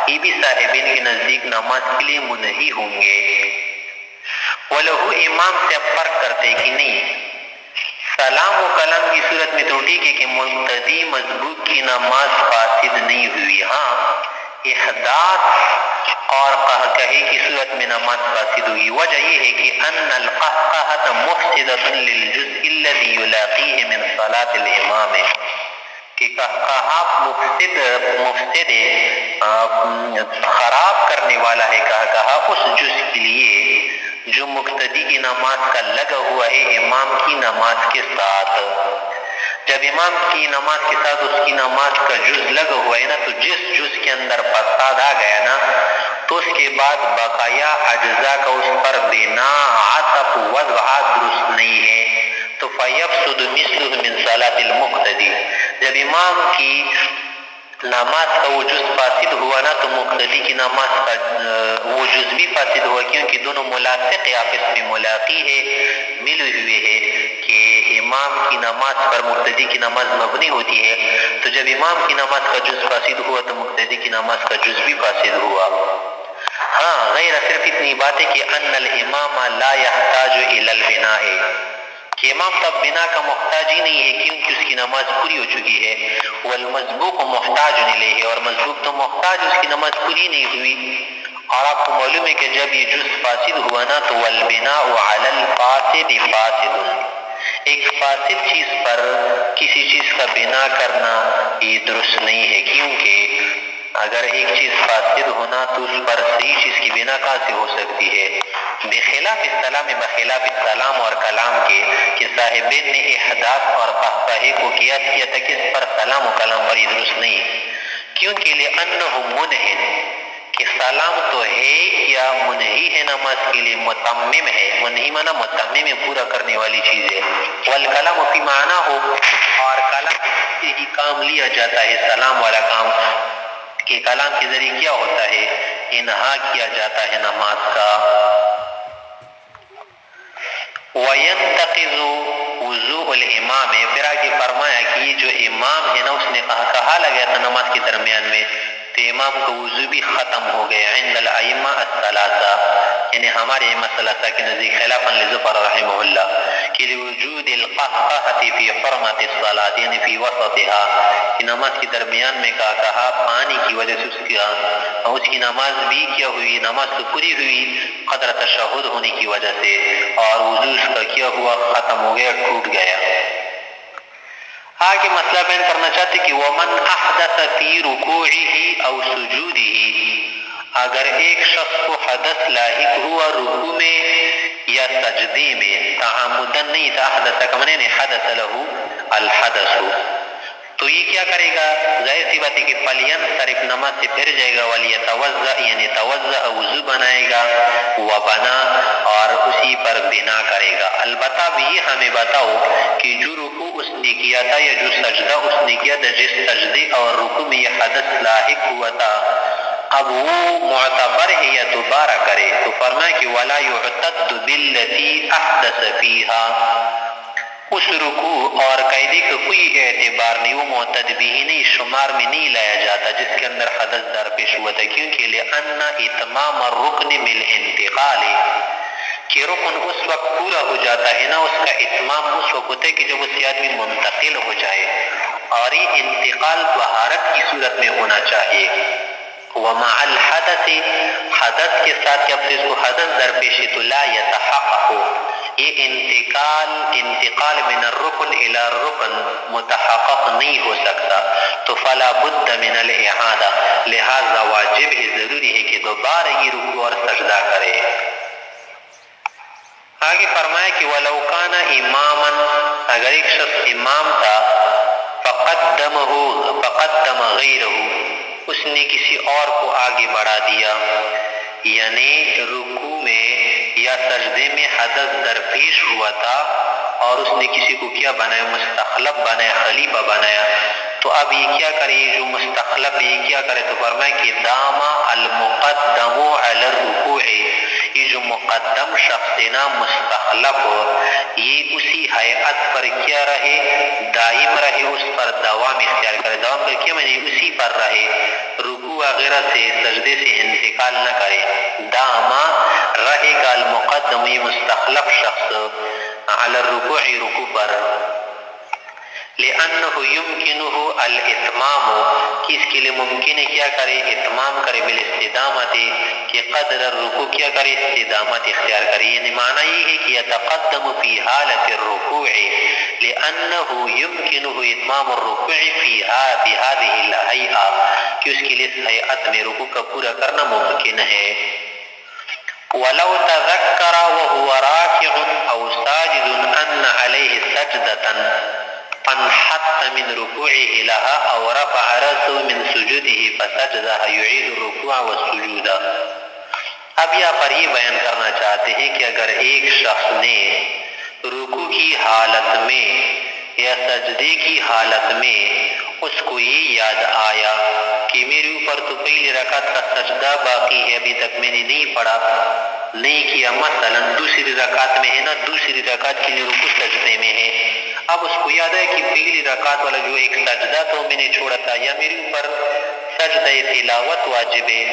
یہ بھی صاحبین کے نزدیک نماز کے لیے منہی ہوں گے. وَلَهُ امام سے اب فرق کرتے کہ نہیں، سلام و کلام کی صورت میں تو ٹھیک ہے کہ مقتدی مضبوط کی نماز فاسد نہیں ہوئی، ہاں احداث اور قہقہے کی صورت میں نماز فاسد ہوئی. وجہ یہ ہے کہ ان القہقہۃ مفسدۃ للجزء الذی یلاقیہ من صلاۃ الامام، کہ قہقہا مفسد خراب کرنے والا ہے قہقہا اس جز کے لیے جو مقتدی کی نماز کا لگا ہوا ہے امام کی نماز کے ساتھ. جب امام کی نماز کے ساتھ اس کی نماز کا جز لگا ہوا ہے نا، تو جس جز کے اندر فساد آ گیا نا، تو اس کے بعد بقایا اجزاء کا اس پر بنا عطف وضع درست نہیں ہے، تو فیفسد مثلہ من صلاۃ المقتدی. جب امام کی نماز کا وہ جز فاسد ہوا نا، تو مقتدی کی نماز کا وہ جز بھی فاسد ہوا، کیونکہ دونوں ملاصق آپس میں ملاقی ہے، ملے ہوئے ہے کہ امام کی نماز پر مقتدی کی نماز مبنی ہوتی ہے. تو جب امام کی نماز کا جز فاسد ہوا تو مقتدی کی نماز کا جز بھی فاسد ہوا. ہاں غیر صرف اتنی بات ہے کہ ان الامام لا يحتاج الى البناء، کہ امام تب بنا کا محتاج ہی نہیں ہے کیونکہ اس کی نماز پوری ہو چکی ہے. والمسبوق محتاج الیہ، اور مسبوق تو محتاج، اس کی نماز پوری نہیں ہوئی. اور آپ کو معلوم ہے کہ جب یہ جز فاسد ہوا نا، تو والبناء علی الفاسد فاسد، ایک فاسد چیز پر کسی چیز کا بنا کرنا یہ درست نہیں ہے، کیونکہ اگر ایک چیز فاسد ہونا تو اس پر صحیح چیز کی بنا کہاں سے ہو سکتی ہے؟ بخلاف السلام، بخلاف السلام اور کلام کے، کہ صاحبین نے احداث اور قہقہے کو قیاس کیا تھا کہ اس پر سلام و کلام پر یہ درست نہیں، کیونکہ لأنہ منہن، کہ سلام تو ہے یا منہی ہے نماز کے لیے، متمم ہے. منہی مانا متمم ہے، پورا کرنے والی چیز ہے. والکلام فی معنی ہو، اور کلام سے ہی کام لیا جاتا ہے، سلام والا کام، کہ کلام کے ذریعے کیا ہوتا ہے؟ انہا کیا جاتا ہے نماز کا. وَيَنْتَقِضُ وُضُوءُ الْإِمَامِ، پھر آگے فرمایا کہ یہ جو امام ہے نا، اس نے کہا لگا تھا نماز کے درمیان میں، تو امام کا وضو بھی ختم ہو گیا. عند الائمہ الثلاثہ، یعنی ہمارے ائمہ ثلاثہ کے نزدیک خلافاً لظفر رحمہ اللہ، کہ لوجود القہقہۃ فی حرمۃ الصلاۃ، یعنی فی وسطها، کہ نماز کے درمیان میں کہا پانی کی وجہ سے اس کی نماز بھی کیا ہوئی؟ نماز تو پوری ہوئی قدر تشہد ہونے کی وجہ سے، اور وضو اس کا کیا ہوا؟ ختم ہو گیا، ٹوٹ گیا. آگے مسئلہ بیان کرنا چاہتے کہ ومن احدث فی رکوعہ او سجودہ، اگر ایک شخص کو حدث لاحق ہوا رکوع میں یا سجدے میں، تعمدن نہیں تھا، احدث کا معنی ہے حدث له الحدث، تو یہ کیا کرے گا؟ ظاہر سی بات ہے کہ فَلْيَنْصَرِفْ، نماز سے پھر جائے گا، وَلْيَتَوَضَّأْ، یعنی توضأ وضو بنائے گا، وَبَنَا، اور اسی پر بنا کرے گا. البتہ بھی یہ ہمیں بتاؤ کہ جو رکوع اس نے کیا تھا یا جو سجدہ اس نے کیا تھا، جس سجدے اور رکوع میں یہ حدث لاحق ہوا تھا، اب وہ معتبر ہے یا دوبارہ کرے؟ تو فرمایا کہ وَلَا يُعْتَدُّ بِالَّتِي أَحْدَثَ فِيهَا، اس رکوع اور قاعدے کا کوئی اعتبار نہیں، وہ معتد بھی نہیں، شمار میں نہیں لایا جاتا جس کے اندر حدث درپیش ہوا تھا، کیونکہ لأن اتمام الرکن بالانتقال، کہ رکن اس وقت پورا ہو جاتا ہے نا، اس کا اتمام اس وقت ہوتا ہے کہ جب اس آدمی منتقل ہو جائے، اور یہ انتقال طہارت کی صورت میں ہونا چاہیے. ومع الحدث، حدث کے ساتھ کہ اب تو اس کو حدث درپیش تو لا یتحقق، یہ انتقال من الرکن الى الرکن متحقق نہیں ہو سکتا، تو فلا بد من الاعادہ، لہذا واجب ہے، ضروری ہے کہ دوبارہ یہ رکوع اور سجدہ کرے۔ آگے فرمایا کہ ولو کان اماما، اگر ایک شخص امام تھا، فقدم غیرہ، اس نے کسی اور کو آگے بڑھا دیا، یعنی رکوع میں یا سجدے میں حدث درپیش ہوا تھا اور اس نے کسی کو کیا بنایا، مستخلف بنایا، خلیفہ بنایا، تو اب یہ کیا کرے، یہ جو مستخلف ہے یہ کیا کرے، تو فرمایا کہ دام المقدم علی الرکوع، یہ جو مقدم شخص ہے نا مستخلف، یہ اسی حیات پر کیا رہے، دائم رہے، اس پر دوام اختیار کرے، دوام کر کے معنی اسی پر رہے، رکوع وغیرہ سے سجدے سے انتقال نہ کرے، داما رہے گا المقدم، یہ مستخلف شخص، علی الرکوع، رکوع پر، لأنه يمكنه الاتمام، کہ اس کے لیے ممکن ہے کیا کرے، اتمام کرے، بالاستدامت، کہ قدر الرکوع کیا کرے، استدامت اختیار کرے، یعنی معنی یہ ہے کہ یتقدم فی حالت الرکوع لأنه يمكنه اتمام الرکوع فیها بهذه الهیئة، کہ اس کے لیے اس حیات میں رکوع کا پورا کرنا ممکن ہے۔ ولو تذکر وهو راکع او ساجد ان علیہ سجدة فانحط من رکوعه لها او رفع رأسه من سجوده فسجدها يعيد الرکوع والسجود۔ اب یہاں پر یہ بیان کرنا چاہتے ہیں کہ اگر ایک شخص نے رکوع کی حالت میں یا سجدے کی حالت میں اس کو یہ یاد آیا کہ میرے اوپر تو پہلی رکعت کا سجدہ باقی ہے، ابھی تک میں نے نہیں پڑھا، نہیں کیا، مثلا دوسری رکعت میں ہے نا، دوسری رکعت کے لیے رکوع سجدے میں ہے، اب اس کو یاد ہے کہ پہلی رکعت والا جو ایک سجدہ تو میں نے چھوڑا تھا، یا میرے اوپر سجدہ تلاوت واجب ہے،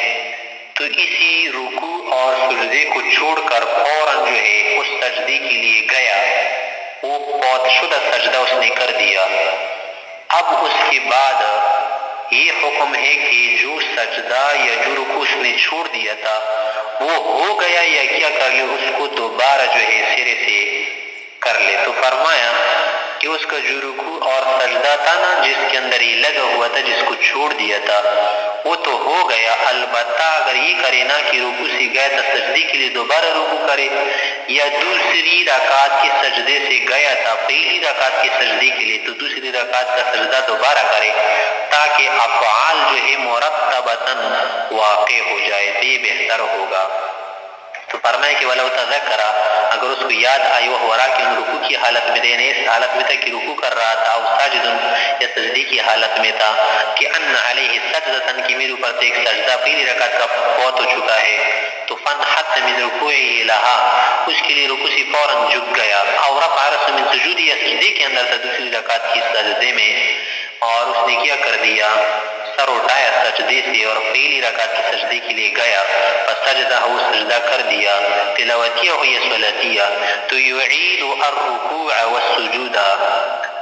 تو اسی رکوع اور سجدے کو چھوڑ کر فوراً جو ہے اس سجدے کے لیے گیا، وہ فوت شدہ سجدہ اس نے کر دیا، اب اس کے بعد یہ حکم ہے کہ جو سجدہ یا جو رکوع اس نے چھوڑ دیا تھا وہ ہو گیا یا کیا کر لے، اس کو دوبارہ جو ہے سرے سے کر لے، تو فرمایا کہ اس کا جو رکوع اور سجدہ تھا نا جس کے اندر یہ لگا ہوا تھا، جس کو چھوڑ دیا تھا، وہ تو ہو گیا، البتہ اگر یہ کرے نا کہ رکوع سے گیا تھا سجدے کے لیے دوبارہ رکوع کرے، یا دوسری رکعت کے سجدے سے گیا تھا پہلی رکعت کے سجدے کے لیے تو دوسری رکعت کا سجدہ دوبارہ کرے، تاکہ افعال جو ہے مرتبتاً واقع ہو جائے، تو یہ بہتر ہوگا۔ تو فرمائے کہ ولو تذکر، اگر اس کو یاد آئی وہ راکع رکوع کی حالت میں دینے، اس حالت میں تھا کہ رکوع کر رہا تھا، او ساجد یا سجدے کی حالت میں تھا، کہ ان علیہ سجدۃ، کہ میرے اوپر سے ایک سجدہ پہلی رکعت کا فوت ہو چکا ہے، تو فانحط من رکوعه لها، اس کے لیے رکوع سے فوراً جھک گیا، اور رفع رأسه من سجود، یا سجدے کے اندر تھا دوسری رکعت کی سجدے میں، اور اس نے کیا کر دیا، سر اٹھایا سجدے سے اور پہلی رکعت کی سجدے کے لیے گیا، فسجدہ، وہ سجدہ کر دیا، تلاوتیہ ہو یا صلاتیہ، تو یعید الرکوع والسجود،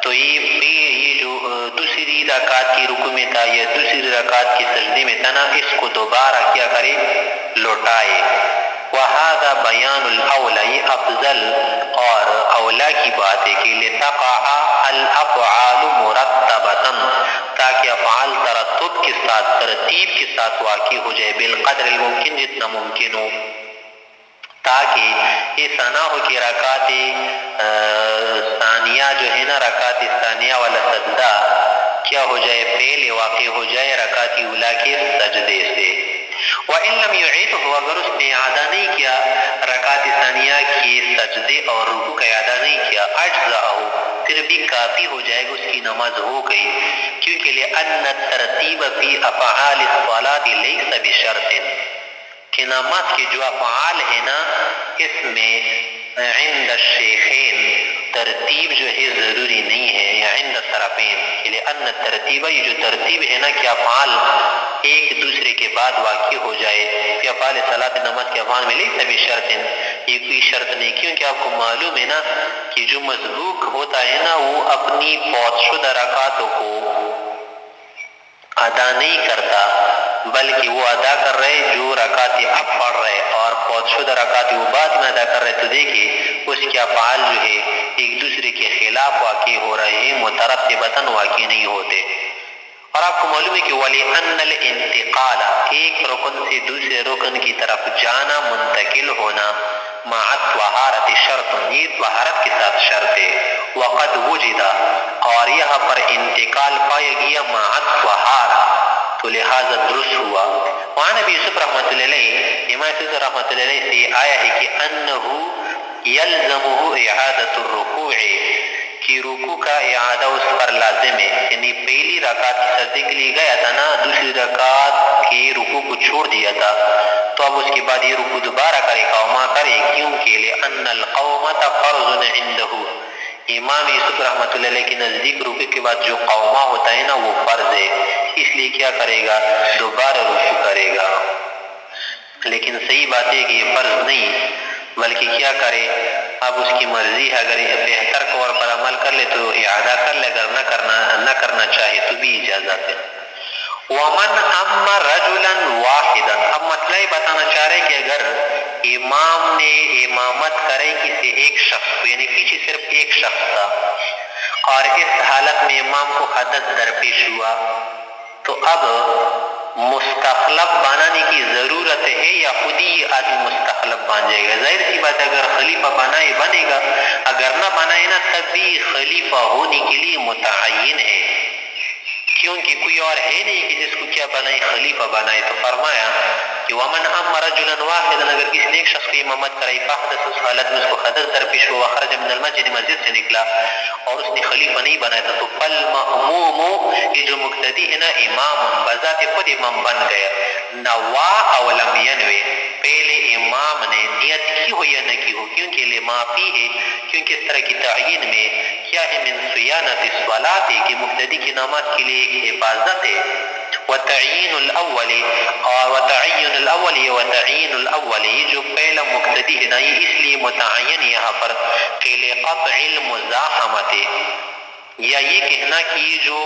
تو یہ جو دوسری رکعت کی رکوع میں تھا یا دوسری رکعت کی سجدے میں تھا نا، اس کو دوبارہ کیا کرے، لوٹائے۔ وہذا بیان الاولی، یہ افضل اور اولا کی بات ہے کہ لتقع الافعال مرتبۃ، تاکہ افعال ترتب کے ساتھ، ترتیب کے ساتھ واقع ہو جائے، بالقدر الممکن، جتنا ممکن ہو، تاکہ ایسا نہ ہو کہ رکعت ثانیہ جو ہے نا، رکعت ثانیہ والا سجدہ کیا ہو جائے، پہلے واقع ہو جائے رکعت اولا کے سجدے سے۔ وَإِن لَمْ يُعِدْهُ، اگر اس نے اعادہ نہیں کیا رکعت ثانیہ کے سجدے اور رکوع کا اعادہ نہیں کیا، اجزأہ، پھر بھی کافی ہو جائے گا، اس کی نماز ہو گئی، کیونکہ لأن الترتیب فی افعال الصلاۃ لیس بشرط، کہ نماز کے جو افعال ہیں نا اس میں عند الشیخین ترتیب جو ہے ضروری نہیں ہے، یا عند الطرفین، کہ لأن الترتیب، یہ جو ترتیب ہے نا کہ افعال ایک دوسرے کے بعد واقع ہو جائے، کہ افعال صلاۃ، نماز کے افعال میں لیس بشرط، یہ کوئی شرط نہیں، کیونکہ آپ کو معلوم ہے نا کہ جو مسبوق ہوتا ہے نا وہ اپنی فوت شدہ رکعتوں کو ادا نہیں کرتا، بلکہ وہ ادا کر رہے جو رکعتیں اب پڑھ رہے اور فوت شدہ رکعتیں وہ بعد میں ادا کر رہے، تو دیکھیے اس کے افعال جو ہے ایک دوسرے کے خلاف واقع ہو رہے ہیں، مترتبتاً واقع نہیں ہوتے۔ اور آپ کو معلوم ہے کہ وَلِأَنَّ الْإِنْتِقَالَ ایک رکن سے دوسرے رکن کی طرف جانا، منتقل ہونا، مع الطہارۃ شرط، یہ طہارت کے ساتھ شرط ہے، وقد وجد اور یہاں پر انتقال پایا گیا مع الطہارہ، تو لہذا درست ہوا۔ وعن ابی یوسف رحمۃ اللہ علیہ، امام یوسف رحمۃ اللہ علیہ سے آیا ہے کہ انہ یلزمہ اعادۃ الرکوع، کہ رکوع کا اعادہ اس پر لازم ہے، یعنی پہلی رکعت کی سجدے کے لیے گیا تھا نا، دوسری رکعت کے رکوع کو چھوڑ دیا تھا، تو اب اس کے بعد یہ رکوع دوبارہ کرے، قوما کرے، کیونکہ لأن القومۃ فرض عندہ، امام یوسف رحمۃ اللہ علیہ کے نزدیک رکوع کے بعد جو قوما ہوتا ہے نا وہ فرض ہے، اس لیے کیا کرے گا، دوبارہ رکوع کرے گا۔ لیکن صحیح بات ہے کہ یہ فرض نہیں، بلکہ کیا کرے، اب اس کی مرضی ہے، اگر بہتر طور پر عمل کر لے تو اعادہ کر لے، اگر نہ کرنا چاہے تو بھی اجازت ہے۔ ومن اما رجلا واحدا، اب مطلب یہ بتانا چاہ رہے کہ اگر امام نے امامت کرے کسی ایک شخص کو، یعنی پیچھے صرف ایک شخص تھا اور اس حالت میں امام کو حدث درپیش ہوا، تو اب مستخلف بنانے کی ضرورت ہے یا خود ہی آدمی مستخلف بن جائے گا؟ ظاہر سی بات ہے اگر خلیفہ بنے گا، اگر نہ بنائے نا تب بھی خلیفہ ہونے کے لیے متعین ہے، کیونکہ کوئی اور ہے نہیں کہ جس کو کیا بنائے، خلیفہ بنائے۔ تو فرمایا کہ ومن اما رجلا واحدا، اگر کسی نے ایک شخص کی امامت کرائی، فحدث، اس حالت میں اس کو حدث درپیش ہوا، خرج من المسجد، مسجد سے نکلا اور اس نے خلیفہ نہیں بنایا تھا، تو فالمأموم، یہ جو مقتدی ہے نا، امام بذات خود امام بن گیا، نوا او لم ینوی، پہلے امام نے نیت کی ہو یا نہ کی ہو، کیونکہ لما فی ہے، کیونکہ اس طرح کی تعین میں کیا ہے، من صیانت الصلاۃ، کہ مقتدی کی نماز کے لیے ایک حفاظت ہے، وتعین الاول، اور وتعین الاول، یہ وتعین الاول، یہ جو پہلا مقتدی ہے نا، یہ اس لیے متعین یہاں پر کہ لقطع المزاحمت، یا یہ کہنا کہ یہ جو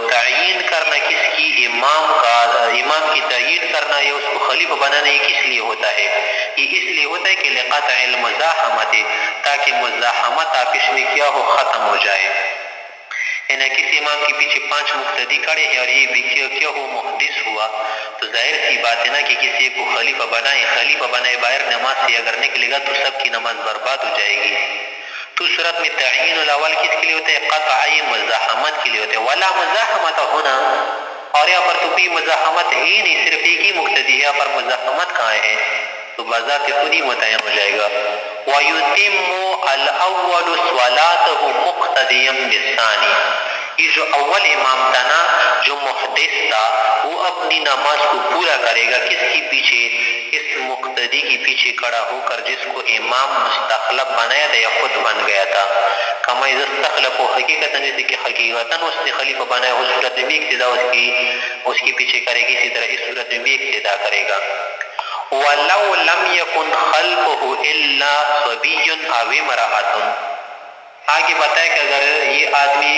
تعین کرنا کس کی، امام کی تعین کرنا یا اس کو خلیفہ بنانا، یہ کس لیے ہوتا ہے؟ یہ اس لیے ہوتا ہے کہ لقطع المزاحمت، تاکہ مزاحمت آپس میں کیا ہو، ختم ہو جائے۔ یعنی کسی امام کے پیچھے 5 مقتدی کھڑے ہیں اور یہ بھی کیا ہو، محدث ہوا، تو ظاہر سی بات ہے نا کہ کسی کو خلیفہ بنائے باہر نماز سے اگر نکلے گا تو سب کی نماز برباد ہو جائے گی۔ تو صورت میں تعین الاول کس کے لیے ہوتا ہے؟ قطعی مزاحمت کے لیے ہوتا ہے، ولا مزاحمت ہونا، اور یہاں پر تو کوئی مزاحمت ہی نہیں، صرف ایک ہی مقتدی ہے، یہاں پر مزاحمت کہاں ہے؟ تو بذات خود ہی متعین ہو جائے گا۔ وَيُتِمُّ الْأَوَّلُ صَلَاتَهُ مُقْتَدِيًا بِالثَّانِي، یہ جو اول امام تھا نا، جو محدث تھا، وہ اپنی نماز کو پورا کرے گا کس کے پیچھے؟ اس مقتدی کے پیچھے کھڑا ہو کر جس کو امام مستخلف بنایا تھا یا خود بن گیا تھا۔ کما اذا استخلف، حقیقتاً جیسے کہ حقیقتاً اس نے خلیفہ بنایا، اس صورت میں بھی اقتدا اس کی پیچھے کرے گی، اسی طرح اس صورت میں بھی اقتدا کرے گا۔ وَلَوْ لَمْ يَكُنْ خَلْفُهُ إِلَّا صَبِيٌّ أَوْ امْرَأَةٌ، آگے بتایا کہ اگر یہ آدمی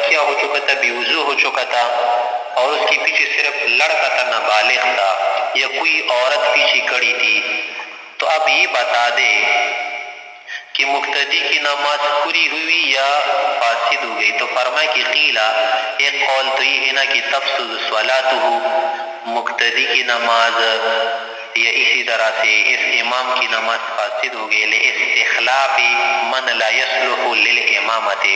کیا ہو چکا تھا، بے وضو ہو چکا تھا اور اس کے پیچھے صرف لڑکا تھا، نابالغ تھا، یا کوئی عورت پیچھے کھڑی تھی، تو اب یہ بتا دے کہ مقتدی کی نماز پوری ہوئی یا فاسد ہو گئی۔ تو فرمائے کہ قیلہ، ایک قول تو یہ ہے نا کہ تفسد صلاته، مقتدی کی نماز یا اسی طرح سے اس امام کی نماز فاسد ہو گئی، لاستخلاف من لا يصلح للامامت،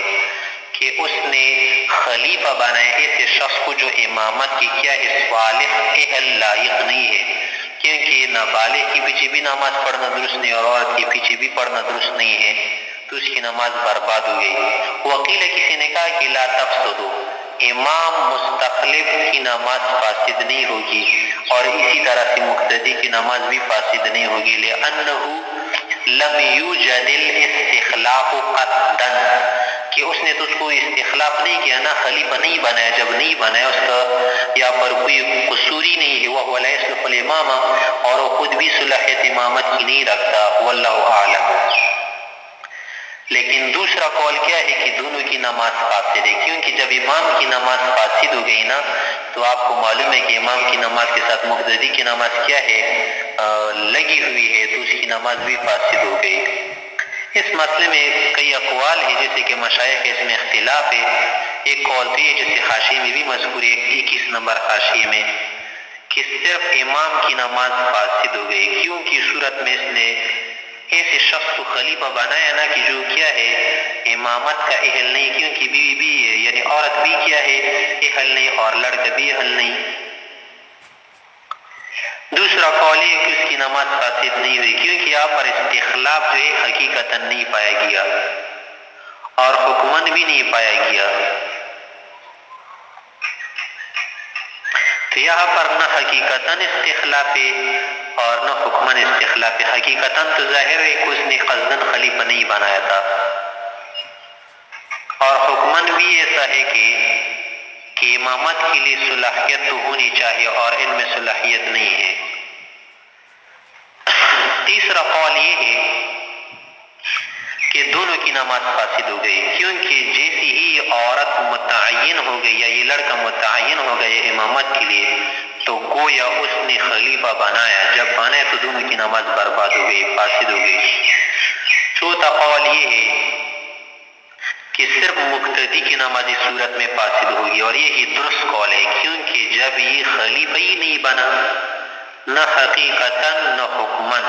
کہ اس نے خلیفہ بنائے ایسے شخص کو جو امامت کی کیا ہے، صالح، اہل، لائق نہیں ہے، کیونکہ نابالغ کے پیچھے بھی نماز پڑھنا درست نہیں اور عورت کے پیچھے بھی پڑھنا درست نہیں ہے، تو اس کی نماز برباد ہو گئی۔ وکیل، کسی نے کہا کہ لا تفسد، امام مستخلف کی نماز فاسد نہیں ہوگی اور اسی طرح سے مقتدی کی نماز بھی فاسد نہیں ہوگی، لأنه لم یوجد الاستخلاف قصدا، کہ اس نے تو اس کو استخلاف نہیں کیا نا، خلیفہ نہیں بنایا، جب نہیں بنایا اس کا یا پر کوئی قصوری نہیں ہے، وہ لا يصلح الامامہ، اور وہ خود بھی صلاحیت امامت کی نہیں رکھتا، واللہ اعلم۔ لیکن دوسرا قول کیا ہے کہ دونوں کی نماز فاسد ہے، کیونکہ جب امام کی نماز فاسد ہو گئی نا تو آپ کو معلوم ہے کہ امام کی نماز کے ساتھ مقتدی کی نماز کیا ہے لگی ہوئی ہے، تو اس کی نماز بھی فاسد ہو گئی۔ اس مسئلے میں کئی اقوال ہیں، جیسے کہ مشائخ اس میں اختلاف ہے۔ ایک قول تو یہ جیسے حاشیے میں بھی مذکور ہے 21 نمبر حاشیے میں کہ صرف امام کی نماز فاسد ہو گئی، کیونکہ صورت میں اس نے ایسے شخص کو خلیفہ بنایا نا کہ جو کیا ہے امامت کا اہل نہیں، کیونکہ بیوی بھی ہے، یعنی عورت بھی کیا ہے اہل نہیں اور لڑکا بھی اہل نہیں۔ دوسرا قول یہ کہ اس کی نماز فاسد نہیں ہوئی، کیونکہ یہاں پر استخلاف جو ہے حقیقتاً نہیں پایا گیا اور حکمن بھی نہیں پایا گیا، تو یہاں پر نہ حقیقتاً استخلاف ہے اور نہ حکمن استخلاف ہے۔ حقیقتاً تو ظاہر ہے کہ اس نے قصداً خلیفہ نہیں بنایا تھا، اور حکمن بھی ایسا ہے کہ امامت کے لیے صلاحیت تو ہونی چاہیے اور ان میں صلاحیت نہیں ہے۔ تیسرا قول یہ ہے کہ دونوں کی نماز فاسد ہو گئی، کیونکہ جیسی ہی عورت متعین ہو گئی یا یہ لڑکا متعین ہو گیا امامت کے لیے تو گویا اس نے خلیفہ بنایا، جب بنایا تو دونوں کی نماز برباد ہو گئی، فاسد ہو گئی۔ چوتھا قول یہ ہے کہ صرف مقتدی کی نماز اس صورت میں فاسد ہوگی، اور یہی درست قول ہے، کیونکہ جب یہ خلیفہ ہی نہیں بنا نہ حقیقتاً نہ حکماً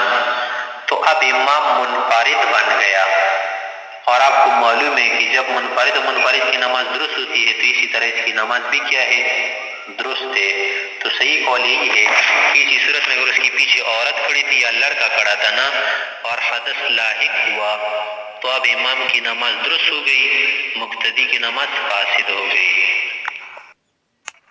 تو اب امام منفرد بن گیا، اور آپ کو معلوم ہے کہ جب منفرد کی نماز درست ہوتی ہے تو اسی طرح اس کی نماز بھی کیا ہے درست ہے۔ تو صحیح قول یہی ہے کہ اسی صورت میں اگر اس کے پیچھے عورت کھڑی تھی یا لڑکا کھڑا تھا نا اور حدث لاحق ہوا تو اب امام کی نماز درست ہو گئی، مقتدی کی نماز فاسد ہو گئی۔